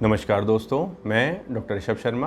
नमस्कार दोस्तों, मैं डॉक्टर ऋषभ शर्मा।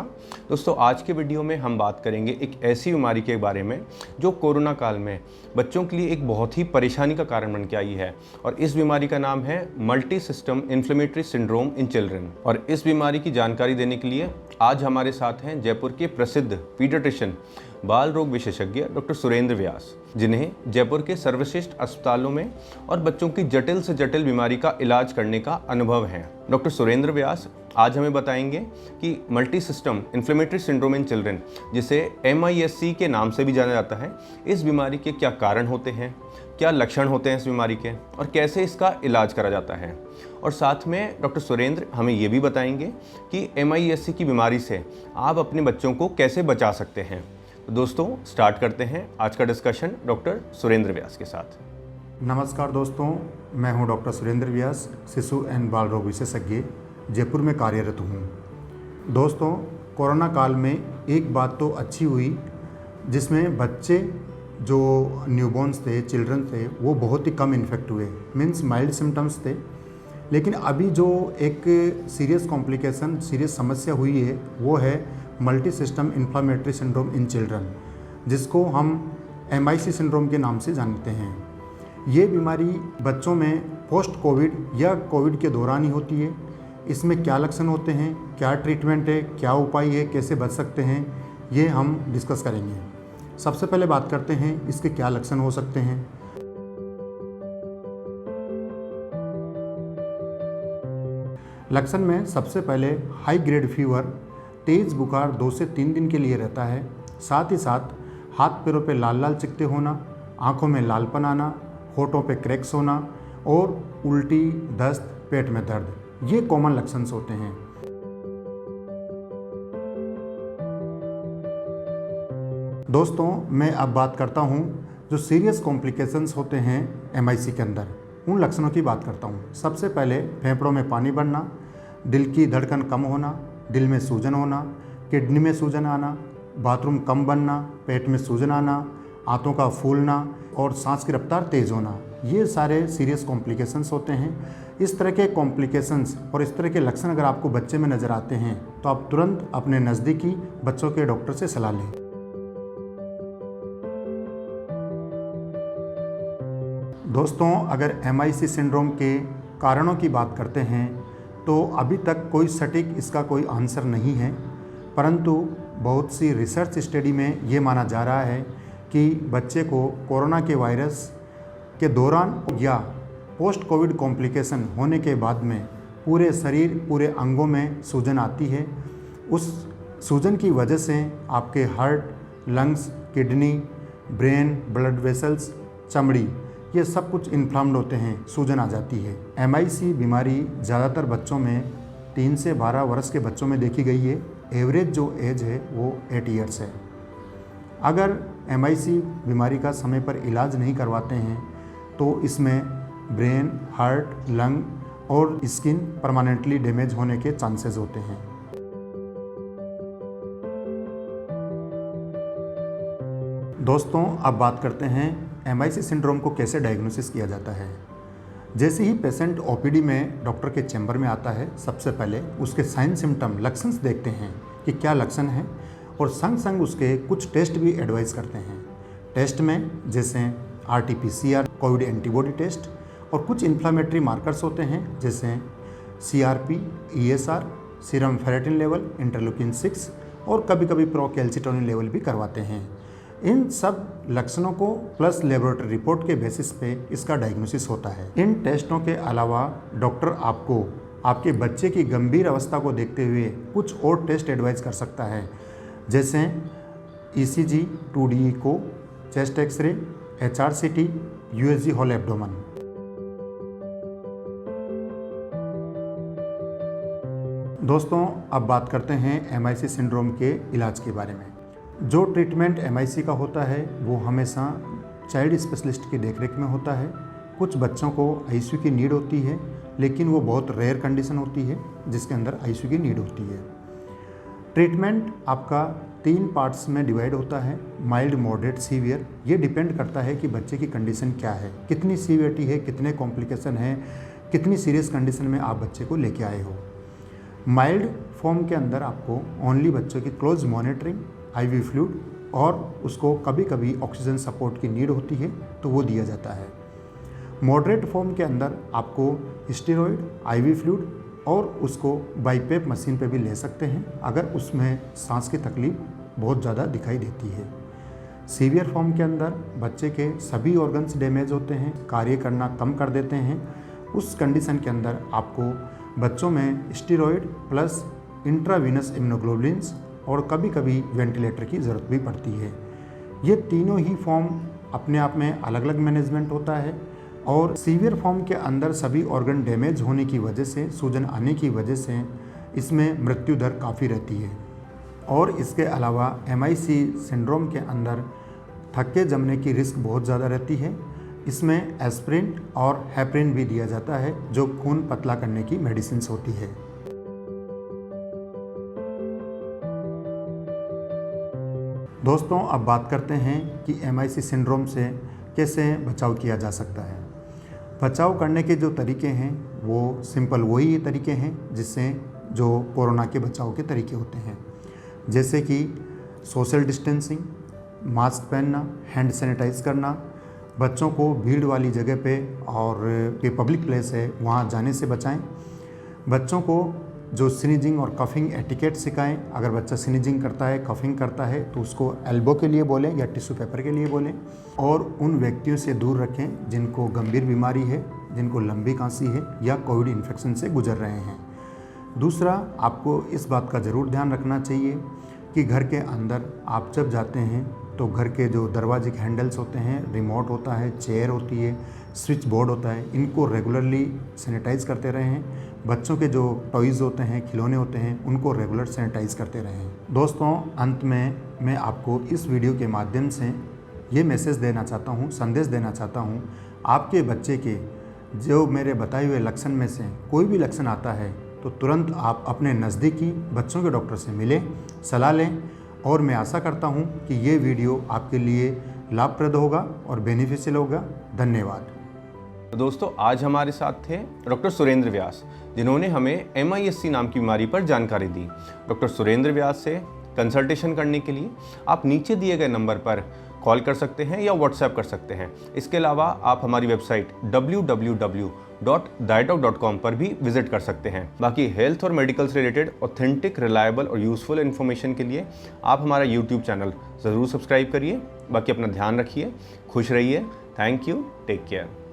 दोस्तों, आज के वीडियो में हम बात करेंगे एक ऐसी बीमारी के बारे में जो कोरोना काल में बच्चों के लिए एक बहुत ही परेशानी का कारण बन के आई है। और इस बीमारी का नाम है multi system inflammatory syndrome in children. और इस बीमारी की जानकारी देने के लिए आज हमारे साथ हैं जयपुर के प्रसिद्ध पीडियाट्रिशियन बाल रोग विशेषज्ञ डॉक्टर सुरेंद्र व्यास, जिन्हें जयपुर के सर्वश्रेष्ठ अस्पतालों में और बच्चों की जटिल से जटिल बीमारी का इलाज करने का अनुभव है। डॉक्टर सुरेंद्र व्यास आज हमें बताएंगे कि multi system inflammatory syndrome in children, जिसे MISC के नाम से भी जाना जाता है, इस बीमारी के क्या कारण होते हैं, क्या लक्षण होते हैं इस बीमारी के, और कैसे इसका इलाज करा जाता है। और साथ में डॉक्टर सुरेंद्र हमें ये भी बताएंगे कि MISC की बीमारी से आप अपने बच्चों को कैसे बचा सकते हैं। तो दोस्तों, स्टार्ट करते हैं आज का डिस्कशन डॉक्टर सुरेंद्र व्यास के साथ। नमस्कार दोस्तों, मैं हूं डॉक्टर सुरेंद्र व्यास, शिशु एंड बाल रोग विशेषज्ञ, जयपुर में कार्यरत हूं। दोस्तों, कोरोना काल में एक बात तो अच्छी हुई, जिसमें बच्चे जो न्यूबॉर्न्स थे, चिल्ड्रन थे, वो बहुत ही कम इन्फेक्ट हुए, मीन्स माइल्ड सिम्टम्स थे। लेकिन अभी जो एक सीरियस कॉम्प्लिकेशन, सीरियस समस्या हुई है, वो है multi system inflammatory syndrome in children, जिसको हम MIC सिंड्रोम के नाम से जानते हैं। ये बीमारी बच्चों में पोस्ट कोविड या कोविड के दौरान ही होती है। इसमें क्या लक्षण होते हैं, क्या ट्रीटमेंट है, क्या उपाय है, कैसे बच सकते हैं, ये हम डिस्कस करेंगे। सबसे पहले बात करते हैं इसके क्या लक्षण हो सकते हैं। लक्षण में सबसे पहले हाई ग्रेड फीवर, तेज़ बुखार 2 से 3 दिन के लिए रहता है। साथ ही साथ हाथ पैरों पे लाल लाल चिकते होना, आँखों में लालपन आना, होठों पे क्रैक्स होना और उल्टी, दस्त, पेट में दर्द, ये कॉमन लक्षण होते हैं। दोस्तों, मैं अब बात करता हूँ जो सीरियस कॉम्प्लिकेशंस होते हैं MIC के अंदर, उन लक्षणों की बात करता हूँ। सबसे पहले फेफड़ों में पानी बढ़ना, दिल की धड़कन कम होना, दिल में सूजन होना, किडनी में सूजन आना, बाथरूम कम बनना, पेट में सूजन आना, आंतों का फूलना और सांस की रफ्तार तेज़ होना, ये सारे सीरियस कॉम्प्लिकेशंस होते हैं। इस तरह के कॉम्प्लिकेशंस और इस तरह के लक्षण अगर आपको बच्चे में नज़र आते हैं तो आप तुरंत अपने नज़दीकी बच्चों के डॉक्टर से सलाह लें। दोस्तों, अगर MIC सिंड्रोम के कारणों की बात करते हैं तो अभी तक कोई सटीक इसका कोई आंसर नहीं है, परंतु बहुत सी रिसर्च स्टडी में ये माना जा रहा है कि बच्चे को कोरोना के वायरस के दौरान या पोस्ट कोविड कॉम्प्लिकेशन होने के बाद में पूरे शरीर, पूरे अंगों में सूजन आती है। उस सूजन की वजह से आपके heart, lungs, kidney, brain, blood vessels, चमड़ी, ये सब कुछ इन्फ्लाम्ड होते हैं, सूजन आ जाती है। MIC बीमारी ज़्यादातर बच्चों में 3 से 12 वर्ष के बच्चों में देखी गई है। एवरेज जो एज है वो 8 ईयर्स है। अगर MIC बीमारी का समय पर इलाज नहीं करवाते हैं तो इसमें ब्रेन, हार्ट, लंग और स्किन परमानेंटली डैमेज होने के चांसेस होते हैं। दोस्तों, अब बात करते हैं MIC सिंड्रोम को कैसे डायग्नोसिस किया जाता है। जैसे ही पेशेंट OPD में डॉक्टर के चैम्बर में आता है, सबसे पहले उसके साइन सिम्टम, लक्षण देखते हैं कि क्या लक्षण है, और संग संग उसके कुछ टेस्ट भी एडवाइस करते हैं। टेस्ट में जैसे RT-PCR, कोविड एंटीबॉडी टेस्ट, और कुछ इन्फ्लामेटरी मार्कर्स होते हैं जैसे CRP, ESR, serum ferritin level, interleukin 6 और कभी कभी प्रोकैल्सिटोनिन लेवल भी करवाते हैं। इन सब लक्षणों को प्लस लेबोरेटरी रिपोर्ट के बेसिस पे इसका डायग्नोसिस होता है। इन टेस्टों के अलावा डॉक्टर आपको आपके बच्चे की गंभीर अवस्था को देखते हुए कुछ और टेस्ट एडवाइस कर सकता है, जैसे ECG, 2D echo, chest x ray, HRCT, USG whole abdomen. दोस्तों, अब बात करते हैं MIC सिंड्रोम के इलाज के बारे में। जो ट्रीटमेंट MIC का होता है वो हमेशा चाइल्ड स्पेशलिस्ट की देखरेख में होता है। कुछ बच्चों को ICU की नीड होती है, लेकिन वो बहुत रेयर कंडीशन होती है जिसके अंदर ICU की नीड होती है। ट्रीटमेंट आपका 3 पार्ट्स में डिवाइड होता है, माइल्ड, मॉडरेट, सीवियर। ये डिपेंड करता है कि बच्चे की कंडीशन क्या है, कितनी सीवियरिटी है, कितने कॉम्प्लिकेशन है, कितनी सीरियस कंडीशन में आप बच्चे को लेके आए हो। माइल्ड फॉर्म के अंदर आपको ओनली बच्चों की क्लोज मॉनिटरिंग, आईवी फ्लूइड और उसको कभी कभी ऑक्सीजन सपोर्ट की नीड होती है तो वो दिया जाता है। मॉडरेट फॉर्म के अंदर आपको स्टेरॉइड, आईवी फ्लूइड और उसको बाईपेप मशीन पे भी ले सकते हैं अगर उसमें सांस की तकलीफ बहुत ज़्यादा दिखाई देती है। सीवियर फॉर्म के अंदर बच्चे के सभी ऑर्गन्स डैमेज होते हैं, कार्य करना कम कर देते हैं। उस कंडीशन के अंदर आपको बच्चों में स्टेरॉइड प्लस इंट्रावीनस इम्यूनोग्लोबुलिन्स और कभी कभी वेंटिलेटर की ज़रूरत भी पड़ती है। ये तीनों ही फॉर्म अपने आप में अलग अलग मैनेजमेंट होता है और सीवियर फॉर्म के अंदर सभी ऑर्गन डैमेज होने की वजह से, सूजन आने की वजह से इसमें मृत्यु दर काफ़ी रहती है। और इसके अलावा MIC सिंड्रोम के अंदर थक्के जमने की रिस्क बहुत ज़्यादा रहती है। इसमें एस्प्रिन और हेपरिन भी दिया जाता है जो खून पतला करने की मेडिसिन होती है। दोस्तों, अब बात करते हैं कि MIC सिंड्रोम से कैसे बचाव किया जा सकता है। बचाव करने के जो तरीके हैं वो सिंपल वही तरीके हैं जिससे जो कोरोना के बचाव के तरीके होते हैं, जैसे कि सोशल डिस्टेंसिंग, मास्क पहनना, हैंड सैनिटाइज करना, बच्चों को भीड़ वाली जगह पे और ये पब्लिक प्लेस है वहाँ जाने से बचाएं। बच्चों को जो स्नीजिंग और कफिंग एटिकेट सिखाएं। अगर बच्चा स्नीजिंग करता है, कफिंग करता है तो उसको एल्बो के लिए बोलें या टिश्यू पेपर के लिए बोलें। और उन व्यक्तियों से दूर रखें जिनको गंभीर बीमारी है, जिनको लंबी खांसी है या कोविड इन्फेक्शन से गुजर रहे हैं। दूसरा, आपको इस बात का ज़रूर ध्यान रखना चाहिए कि घर के अंदर आप जब जाते हैं तो घर के जो दरवाजे के हैंडल्स होते हैं, रिमोट होता है, चेयर होती है, स्विच बोर्ड होता है, इनको रेगुलरली सैनिटाइज करते रहें। बच्चों के जो टॉयज़ होते हैं, खिलौने होते हैं, उनको रेगुलर सैनिटाइज करते रहें। दोस्तों, अंत में मैं आपको इस वीडियो के माध्यम से ये मैसेज देना चाहता हूँ, संदेश देना चाहता हूँ। आपके बच्चे के जो मेरे बताए हुए लक्षण में से कोई भी लक्षण आता है तो तुरंत आप अपने नज़दीकी बच्चों के डॉक्टर से मिलें, सलाह लें। और मैं आशा करता हूँ कि ये वीडियो आपके लिए लाभप्रद होगा और बेनिफिशियल होगा। धन्यवाद। दोस्तों, आज हमारे साथ थे डॉक्टर सुरेंद्र व्यास, जिन्होंने हमें MISC नाम की बीमारी पर जानकारी दी। डॉक्टर सुरेंद्र व्यास से कंसल्टेशन करने के लिए आप नीचे दिए गए नंबर पर कॉल कर सकते हैं या व्हाट्सएप कर सकते हैं। इसके अलावा आप हमारी वेबसाइट www.diadoc.com पर भी विजिट कर सकते हैं। बाकी हेल्थ और मेडिकल से रिलेटेड ऑथेंटिक, रिलायबल और यूजफुल इन्फॉर्मेशन के लिए आप हमारा YouTube चैनल ज़रूर सब्सक्राइब करिए। बाकी अपना ध्यान रखिए, खुश रहिए। Thank you, take care.